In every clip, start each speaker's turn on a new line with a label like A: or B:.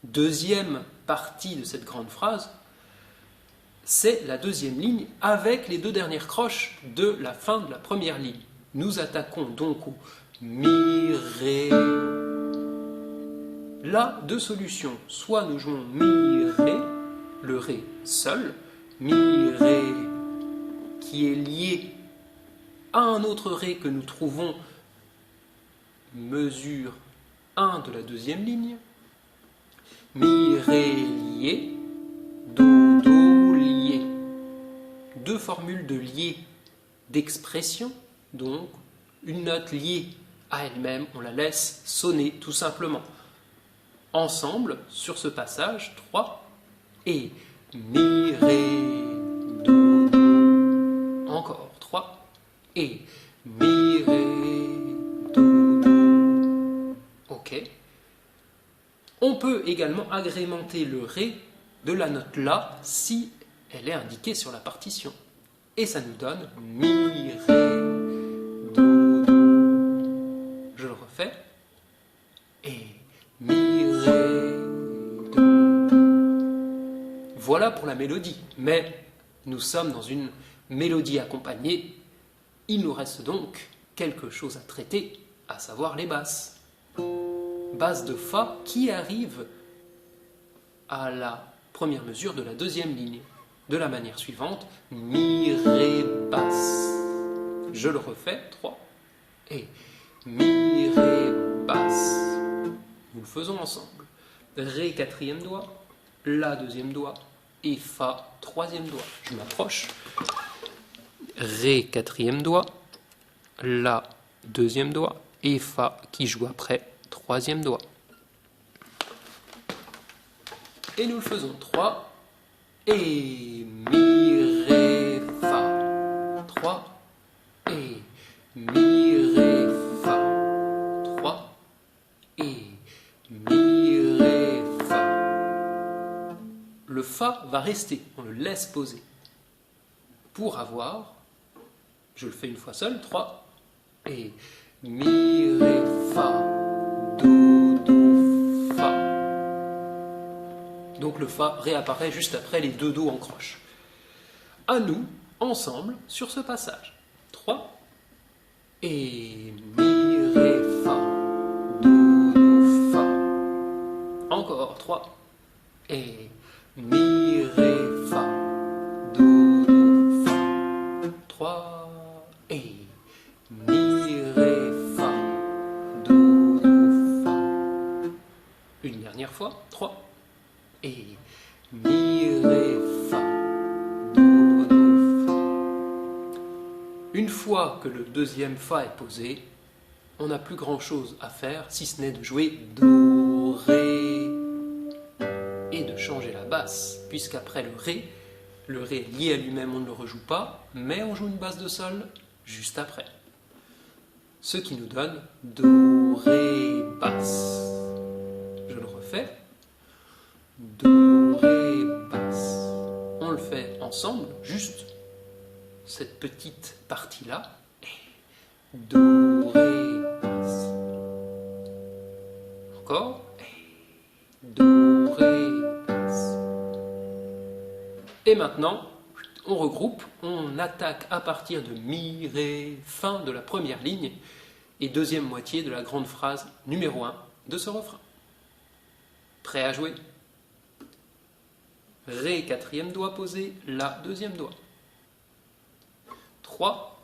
A: deuxième partie de cette grande phrase, c'est la deuxième ligne avec les deux dernières croches de la fin de la première ligne. Nous attaquons donc au mi, ré. Là, deux solutions. Soit nous jouons mi, ré, le ré seul, mi, ré qui est lié à un autre ré que nous trouvons mesure 1 de la deuxième ligne, mi, ré lié, do, do lié. Deux formules de lié d'expression, donc une note liée à elle-même, on la laisse sonner tout simplement. Ensemble, sur ce passage, 3 et mi, ré, do, do. Encore 3 et mi, ré, do, do. Ok. On peut également agrémenter le ré de la note la si elle est indiquée sur la partition. Et ça nous donne mi, ré, do, do. Je le refais. Et mi, ré, do. Voilà pour la mélodie. Mais nous sommes dans une mélodie accompagnée. Il nous reste donc quelque chose à traiter, à savoir les basses. Basse de Fa qui arrive à la première mesure de la deuxième ligne. De la manière suivante, mi, ré, basse. Je le refais, 3. Et mi, ré, basse. Nous le faisons ensemble. Ré, quatrième doigt, la, deuxième doigt, et Fa, troisième doigt. Je m'approche. Ré, quatrième doigt, la, deuxième doigt, et Fa qui joue après, troisième doigt. Et nous le faisons 3. Et mi, ré, fa. 3. Et mi, ré, fa. 3. Et mi, ré, fa. Le fa va rester, on le laisse poser. Pour avoir, je le fais une fois seul, 3. Et mi, ré, fa. Do, do, fa. Donc le Fa réapparaît juste après les deux Do en croche. À nous, ensemble, sur ce passage. 3. Et mi, ré, fa. Do, do, fa. Encore 3. Et mi, ré, fa. Do, do, fa. 3. Et mi, ré, fa. Do, do, fa. Une dernière fois. 3. Et mi, ré, fa, do, do, fa. Une fois que le deuxième fa est posé, on n'a plus grand chose à faire si ce n'est de jouer do, ré et de changer la basse, puisqu'après le ré lié à lui-même on ne le rejoue pas, mais on joue une basse de sol juste après. Ce qui nous donne do, ré, basse. Je le refais. Do, ré, basse. On le fait ensemble, juste cette petite partie-là. Do, ré, basse. Encore. Do, ré, basse. Et maintenant, on regroupe, on attaque à partir de mi, ré, fin de la première ligne et deuxième moitié de la grande phrase numéro 1 de ce refrain. Prêt à jouer? Ré, quatrième doigt posé, la, deuxième doigt. 3.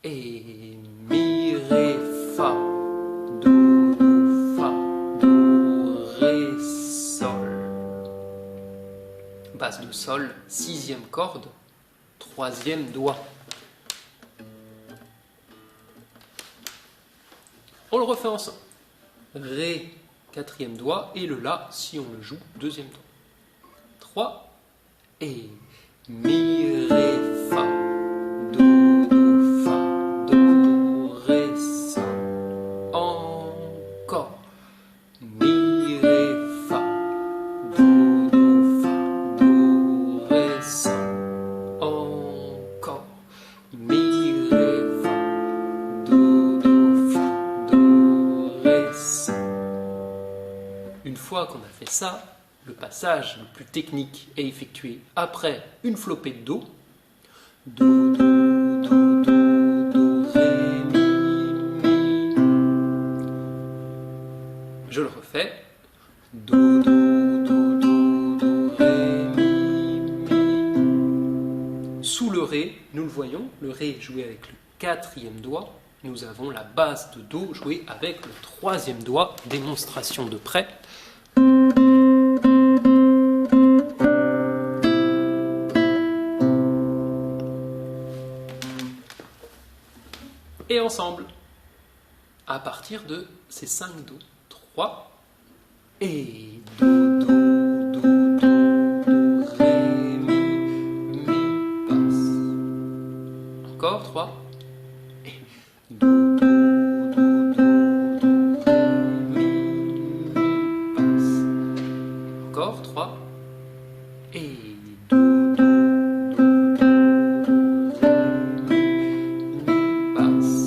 A: Et mi, ré, fa. Do, do, fa. Do, ré, sol. Basse de sol, sixième corde, troisième doigt. On le refait ensemble. Ré, quatrième doigt, et le la, si on le joue, deuxième doigt. 3 et mi, ré, fa, do, do, fa, do, ré, sol. Encore. Mi, ré, fa, do, do, fa, do, ré, sol. Encore. Mi, ré, fa, do, do, fa, do, ré, sol. Une fois qu'on a fait ça, le passage le plus technique est effectué après une flopée de Do. Do, do, do, do, do, ré, mi, mi. Je le refais. Do, do, do, do, do, ré, mi, mi. Sous le Ré, nous le voyons, le Ré est joué avec le quatrième doigt. Nous avons la base de Do jouée avec le troisième doigt. Démonstration de près. Et ensemble, à partir de ces 5 Do. 3 et Do, Do, Do, Do, Do, Ré, Mi, Mi, passe. Encore 3 et Do, Do, Do, Do, Do, Ré, Mi, Mi, passe. Encore 3 et Do, Do, Do, Do, Ré, Mi, Mi, passe.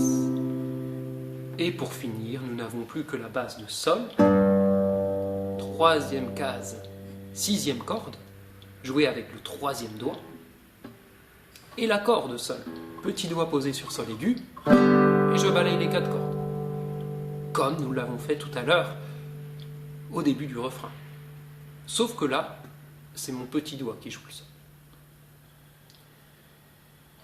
A: Et pour finir, nous n'avons plus que la base de Sol. Troisième case, sixième corde, jouée avec le troisième doigt, et l'accord de Sol, petit doigt posé sur Sol aigu, et je balaye les 4 cordes, comme nous l'avons fait tout à l'heure au début du refrain. Sauf que là, c'est mon petit doigt qui joue le Sol.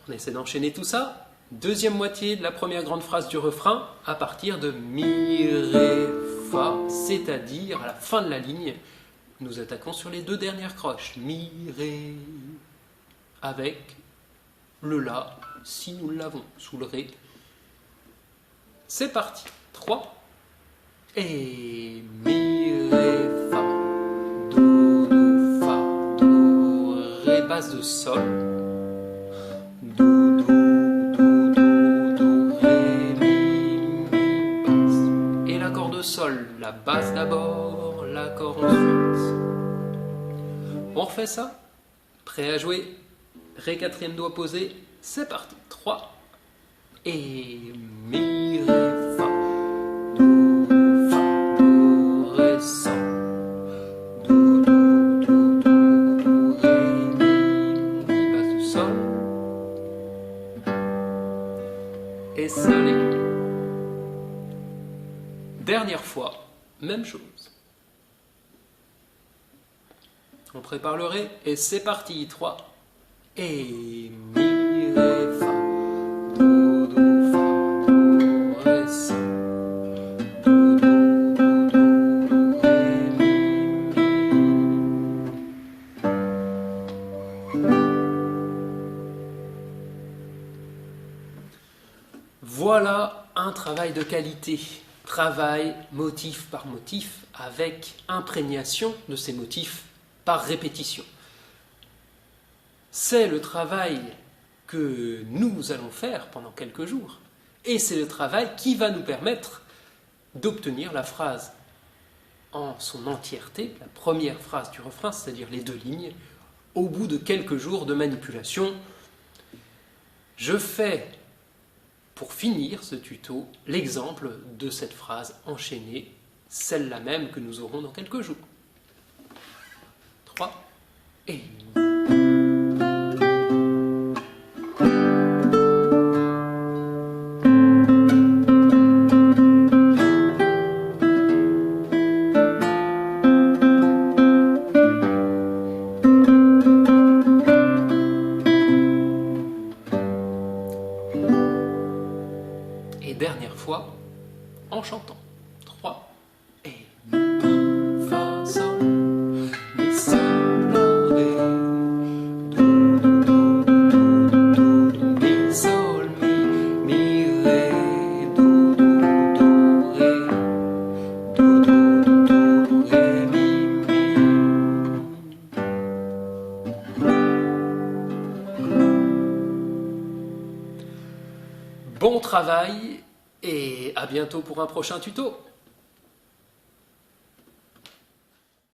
A: On essaie d'enchaîner tout ça. Deuxième moitié de la première grande phrase du refrain, à partir de Mi, Ré, Fa, c'est-à-dire à la fin de la ligne, nous attaquons sur les 2 dernières croches. Mi, Ré, avec le La, si nous l'avons, sous le Ré. C'est parti. 3 et Mi, Ré, Fa, Do, Do, Fa, Do, Ré, base de Sol, Do, Do, Do, Do, Do, Ré, Mi, Mi, basse. Et l'accord de Sol, la basse d'abord, l'accord ensuite. On refait ça? Prêt à jouer? Ré, quatrième doigt posé, c'est parti. 3 et Mi, Ré, Fa, Do, Fa, Do, Ré, Sol, Do, Do, Do, Do, Do, Ré, Mi, Mi, basse de Sol, et Sol aigu. Dernière fois, même chose. On prépare le Ré et c'est parti. 3 et Mi, Ré, Fa, Do, Do, Fa, Do, Ré, Sol, Do, Do, Do, Do, Ré, Mi, Mi. Voilà un travail de qualité. Travail motif par motif avec imprégnation de ces motifs par répétition. C'est le travail que nous allons faire pendant quelques jours et c'est le travail qui va nous permettre d'obtenir la phrase en son entièreté, la première phrase du refrain, c'est-à-dire les 2 lignes, au bout de quelques jours de manipulation. Je fais, pour finir ce tuto, l'exemple de cette phrase enchaînée, celle-là même que nous aurons dans quelques jours. 3 et... Et dernière fois, en chantant. 3 et Mi, Fa, Sol, Mi, Sol, La, Ré, Do, Do, Do, Do, Do, Mi, Sol, Mi, Ré, Do, Do, Do, Ré, Do, Do, Do, Ré, Mi, Mi. Bon travail et à bientôt pour un prochain tuto.